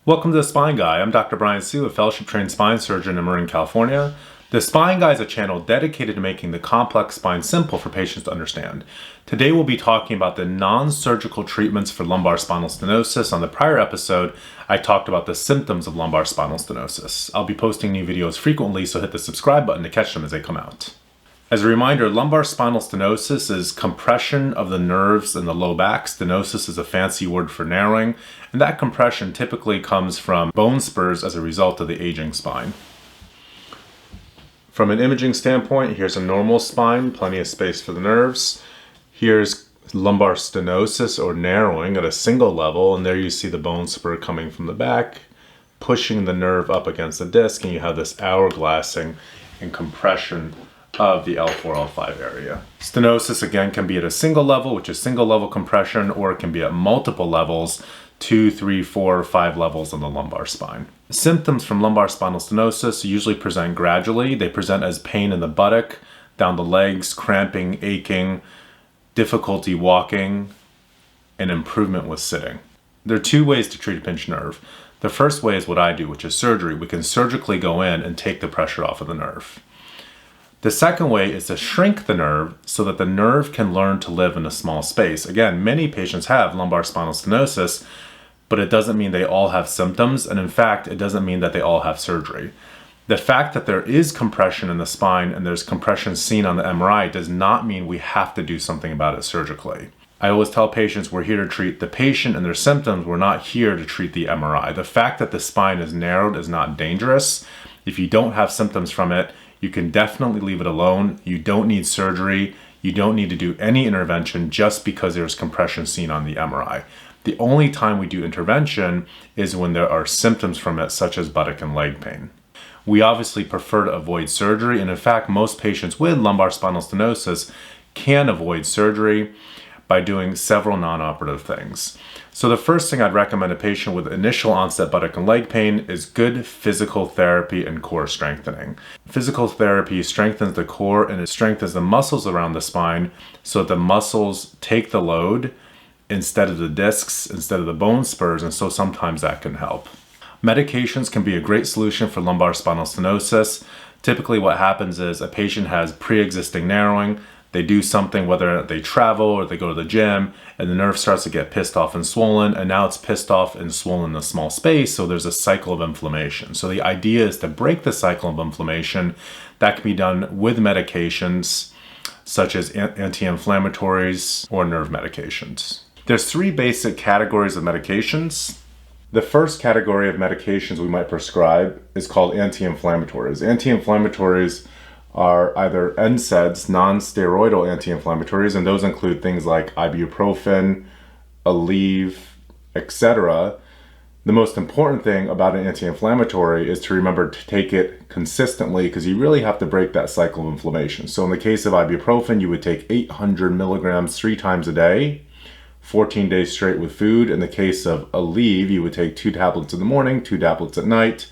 Welcome to The Spine Guy. I'm Dr. Brian Sue, a fellowship-trained spine surgeon in Marin, California. The Spine Guy is a channel dedicated to making the complex spine simple for patients to understand. Today we'll be talking about the non-surgical treatments for lumbar spinal stenosis. On the prior episode, I talked about the symptoms of lumbar spinal stenosis. I'll be posting new videos frequently, so hit the subscribe button to catch them as they come out. As a reminder, lumbar spinal stenosis is compression of the nerves in the low back. Stenosis is a fancy word for narrowing, and that compression typically comes from bone spurs as a result of the aging spine. From an imaging standpoint, here's a normal spine, plenty of space for the nerves. Here's lumbar stenosis or narrowing at a single level, and there you see the bone spur coming from the back, pushing the nerve up against the disc, and you have this hourglassing and compression of the L4, L5 area. Stenosis again can be at a single level, which is single level compression, or it can be at multiple levels, 2, 3, 4, 5 levels on the lumbar spine. Symptoms from lumbar spinal stenosis usually present gradually. They present as pain in the buttock, down the legs, cramping, aching, difficulty walking, and improvement with sitting. There are two ways to treat a pinched nerve. The first way is what I do, which is surgery. We can surgically go in and take the pressure off of the nerve. The second way is to shrink the nerve so that the nerve can learn to live in a small space. Again, many patients have lumbar spinal stenosis, but it doesn't mean they all have symptoms, and in fact, it doesn't mean that they all have surgery. The fact that there is compression in the spine and there's compression seen on the MRI does not mean we have to do something about it surgically. I always tell patients we're here to treat the patient and their symptoms. We're not here to treat the MRI. The fact that the spine is narrowed is not dangerous. If you don't have symptoms from it, you can definitely leave it alone. You don't need surgery. You don't need to do any intervention just because there's compression seen on the MRI. The only time we do intervention is when there are symptoms from it, such as buttock and leg pain. We obviously prefer to avoid surgery, and in fact, most patients with lumbar spinal stenosis can avoid surgery by doing several non-operative things. So the first thing I'd recommend a patient with initial onset buttock and leg pain is good physical therapy and core strengthening. Physical therapy strengthens the core and it strengthens the muscles around the spine so that the muscles take the load instead of the discs, instead of the bone spurs, and so sometimes that can help. Medications can be a great solution for lumbar spinal stenosis. Typically what happens is a patient has pre-existing narrowing. They do something, whether they travel or they go to the gym, and the nerve starts to get pissed off and swollen, and now it's pissed off and swollen in a small space, so there's a cycle of inflammation. So the idea is to break the cycle of inflammation. That can be done with medications such as anti-inflammatories or nerve medications. There's three basic categories of medications. The first category of medications we might prescribe is called anti-inflammatories. Anti-inflammatories are either NSAIDs, non-steroidal anti-inflammatories, and those include things like ibuprofen, Aleve, etc. The most important thing about an anti-inflammatory is to remember to take it consistently, because you really have to break that cycle of inflammation. So in the case of ibuprofen, you would take 800 milligrams 3 times a day, 14 days straight with food. In the case of Aleve, you would take 2 tablets in the morning, 2 tablets at night,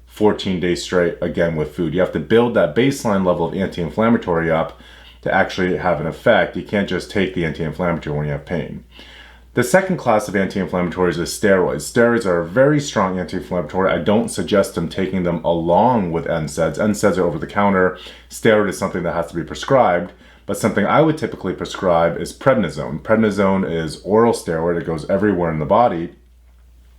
14 days straight, again with food. You have to build that baseline level of anti-inflammatory up to actually have an effect. You can't just take the anti-inflammatory when you have pain. The second class of anti-inflammatories is steroids. Steroids are a very strong anti-inflammatory. I don't suggest taking them along with NSAIDs. NSAIDs are over the counter. Steroid is something that has to be prescribed. But something I would typically prescribe is prednisone. Prednisone is oral steroid. It goes everywhere in the body,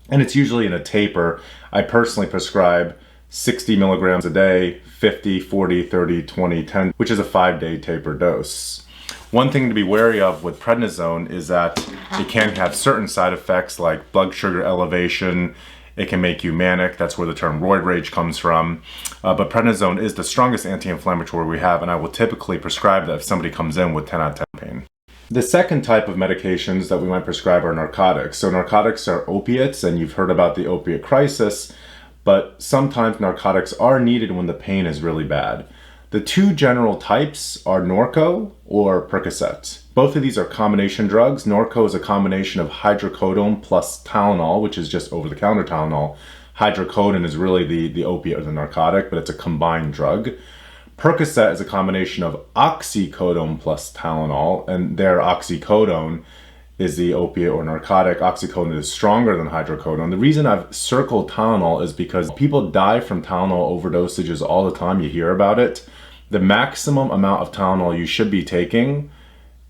and it's usually in a taper. I personally prescribe 60 milligrams a day, 50, 40, 30, 20, 10, which is a 5-day taper dose. One thing to be wary of with prednisone is that it can have certain side effects like blood sugar elevation. It can make you manic. That's where the term roid rage comes from. But prednisone is the strongest anti-inflammatory we have, and I will typically prescribe that if somebody comes in with 10 out of 10 pain. The second type of medications that we might prescribe are narcotics. So narcotics are opiates, and you've heard about the opiate crisis, but sometimes narcotics are needed when the pain is really bad. The two general types are Norco or Percocet. Both of these are combination drugs. Norco is a combination of hydrocodone plus Tylenol, which is just over-the-counter Tylenol. Hydrocodone is really the opiate or the narcotic, but it's a combined drug. Percocet is a combination of oxycodone plus Tylenol, and their oxycodone is the opiate or narcotic. Oxycodone is stronger than hydrocodone. The reason I've circled Tylenol is because people die from Tylenol overdosages all the time. You hear about it. The maximum amount of Tylenol you should be taking,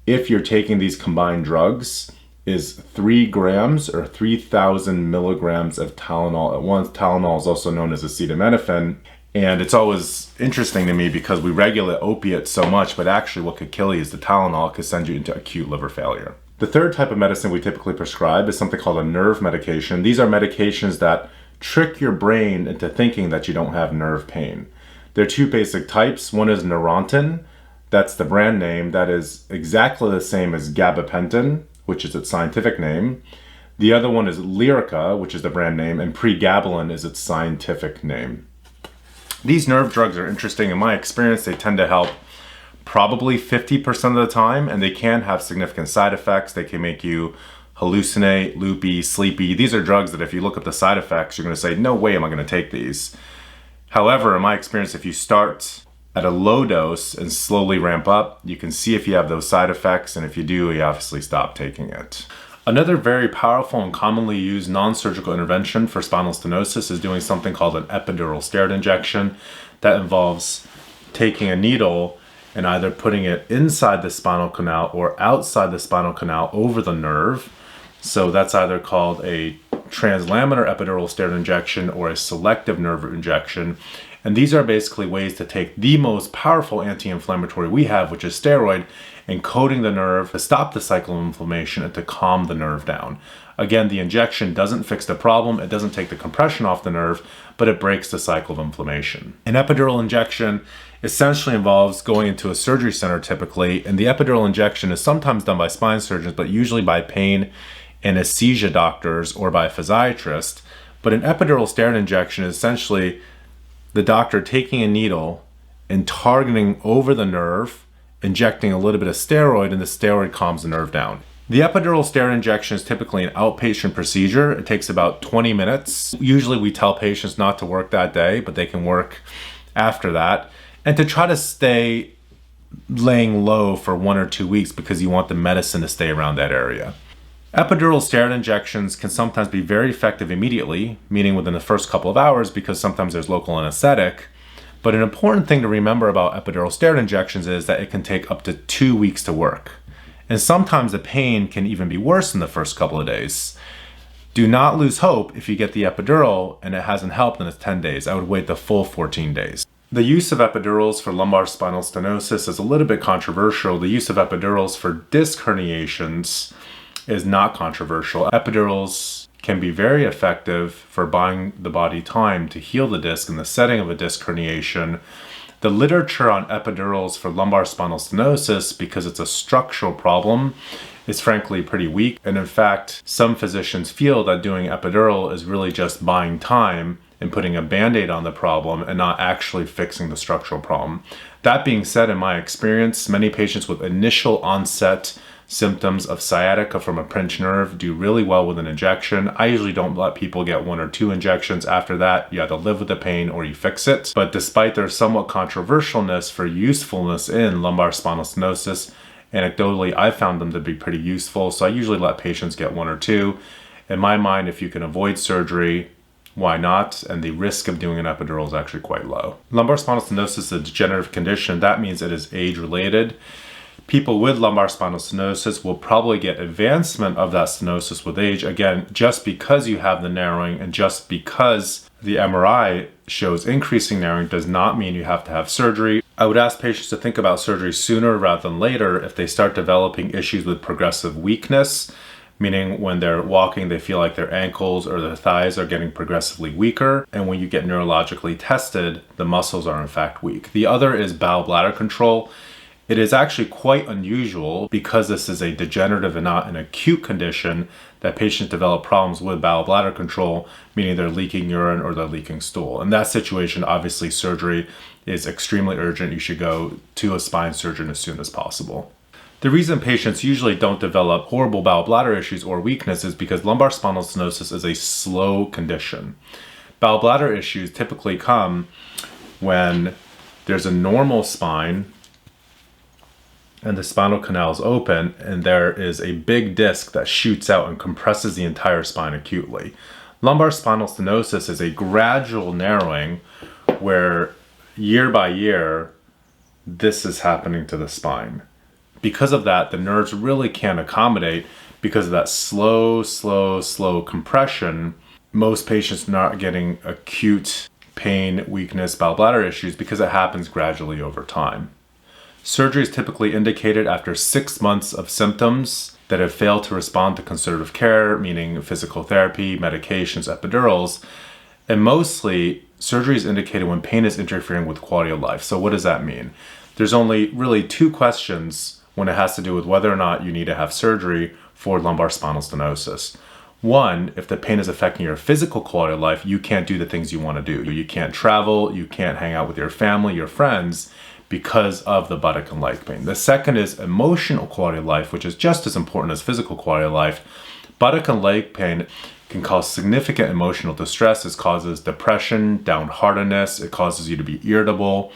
if you're taking these combined drugs, is 3 grams or 3,000 milligrams of Tylenol at once. Tylenol is also known as acetaminophen. And it's always interesting to me because we regulate opiates so much, but actually what could kill you is the Tylenol. It could send you into acute liver failure. The third type of medicine we typically prescribe is something called a nerve medication. These are medications that trick your brain into thinking that you don't have nerve pain. There are 2 basic types. One is Neurontin. That's the brand name. That is exactly the same as gabapentin, which is its scientific name. The other one is Lyrica, which is the brand name, and pregabalin is its scientific name. These nerve drugs are interesting. In my experience, they tend to help probably 50% of the time, and they can have significant side effects. They can make you hallucinate, loopy, sleepy. These are drugs that if you look at the side effects, you're going to say, no way am I going to take these. However, in my experience, if you start at a low dose and slowly ramp up, you can see if you have those side effects, and if you do, you obviously stop taking it. Another very powerful and commonly used non-surgical intervention for spinal stenosis is doing something called an epidural steroid injection. That involves taking a needle and either putting it inside the spinal canal or outside the spinal canal over the nerve. So that's either called a translaminar epidural steroid injection or a selective nerve root injection. And these are basically ways to take the most powerful anti-inflammatory we have, which is steroid, and coating the nerve to stop the cycle of inflammation and to calm the nerve down. Again, the injection doesn't fix the problem, it doesn't take the compression off the nerve, but it breaks the cycle of inflammation. An epidural injection essentially involves going into a surgery center typically, and the epidural injection is sometimes done by spine surgeons, but usually by pain anesthesia doctors or by a physiatrist. But an epidural steroid injection is essentially the doctor taking a needle and targeting over the nerve, injecting a little bit of steroid, and the steroid calms the nerve down. The epidural steroid injection is typically an outpatient procedure. It takes about 20 minutes. Usually we tell patients not to work that day, but they can work after that, and to try to stay laying low for 1 or 2 weeks because you want the medicine to stay around that area. Epidural steroid injections can sometimes be very effective immediately, meaning within the first couple of hours because sometimes there's local anesthetic. But an important thing to remember about epidural steroid injections is that it can take up to 2 weeks to work. And sometimes the pain can even be worse in the first couple of days. Do not lose hope if you get the epidural and it hasn't helped in 10 days. I would wait the full 14 days. The use of epidurals for lumbar spinal stenosis is a little bit controversial. The use of epidurals for disc herniations is not controversial. Epidurals can be very effective for buying the body time to heal the disc in the setting of a disc herniation. The literature on epidurals for lumbar spinal stenosis, because it's a structural problem, is frankly pretty weak. And in fact, some physicians feel that doing epidural is really just buying time and putting a band-aid on the problem and not actually fixing the structural problem. That being said, in my experience, many patients with initial onset symptoms of sciatica from a pinched nerve do really well with an injection. I usually don't let people get 1 or 2 injections. After that, you either live with the pain or you fix it. But despite their somewhat controversialness for usefulness in lumbar spinal stenosis, anecdotally, I found them to be pretty useful. So I usually let patients get 1 or 2. In my mind, if you can avoid surgery, why not? And the risk of doing an epidural is actually quite low. Lumbar spinal stenosis is a degenerative condition. That means it is age-related. People with lumbar spinal stenosis will probably get advancement of that stenosis with age. Again, just because you have the narrowing and just because the MRI shows increasing narrowing does not mean you have to have surgery. I would ask patients to think about surgery sooner rather than later if they start developing issues with progressive weakness, meaning when they're walking, they feel like their ankles or their thighs are getting progressively weaker. And when you get neurologically tested, the muscles are in fact weak. The other is bowel bladder control. It is actually quite unusual because this is a degenerative and not an acute condition that patients develop problems with bowel bladder control, meaning they're leaking urine or they're leaking stool. In that situation, obviously surgery is extremely urgent. You should go to a spine surgeon as soon as possible. The reason patients usually don't develop horrible bowel bladder issues or weakness is because lumbar spinal stenosis is a slow condition. Bowel bladder issues typically come when there's a normal spine and the spinal canal is open, and there is a big disc that shoots out and compresses the entire spine acutely. Lumbar spinal stenosis is a gradual narrowing where year by year, this is happening to the spine. Because of that, the nerves really can't accommodate because of that slow compression. Most patients are not getting acute pain, weakness, bowel bladder issues because it happens gradually over time. Surgery is typically indicated after 6 months of symptoms that have failed to respond to conservative care, meaning physical therapy, medications, epidurals, and mostly surgery is indicated when pain is interfering with quality of life. So what does that mean? There's only really 2 questions when it has to do with whether or not you need to have surgery for lumbar spinal stenosis. 1, if the pain is affecting your physical quality of life, you can't do the things you want to do. You can't travel, you can't hang out with your family, your friends, because of the buttock and leg pain. The second is emotional quality of life, which is just as important as physical quality of life. Buttock and leg pain can cause significant emotional distress. It causes depression, downheartedness. It causes you to be irritable.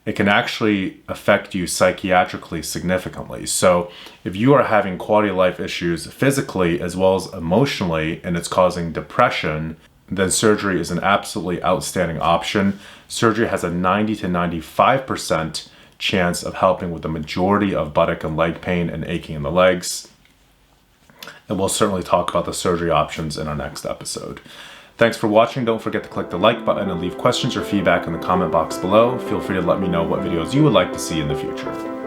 It can actually affect you psychiatrically significantly. So if you are having quality of life issues physically as well as emotionally, and it's causing depression, then surgery is an absolutely outstanding option. Surgery has a 90 to 95% chance of helping with the majority of buttock and leg pain and aching in the legs. And we'll certainly talk about the surgery options in our next episode. Thanks for watching. Don't forget to click the like button and leave questions or feedback in the comment box below. Feel free to let me know what videos you would like to see in the future.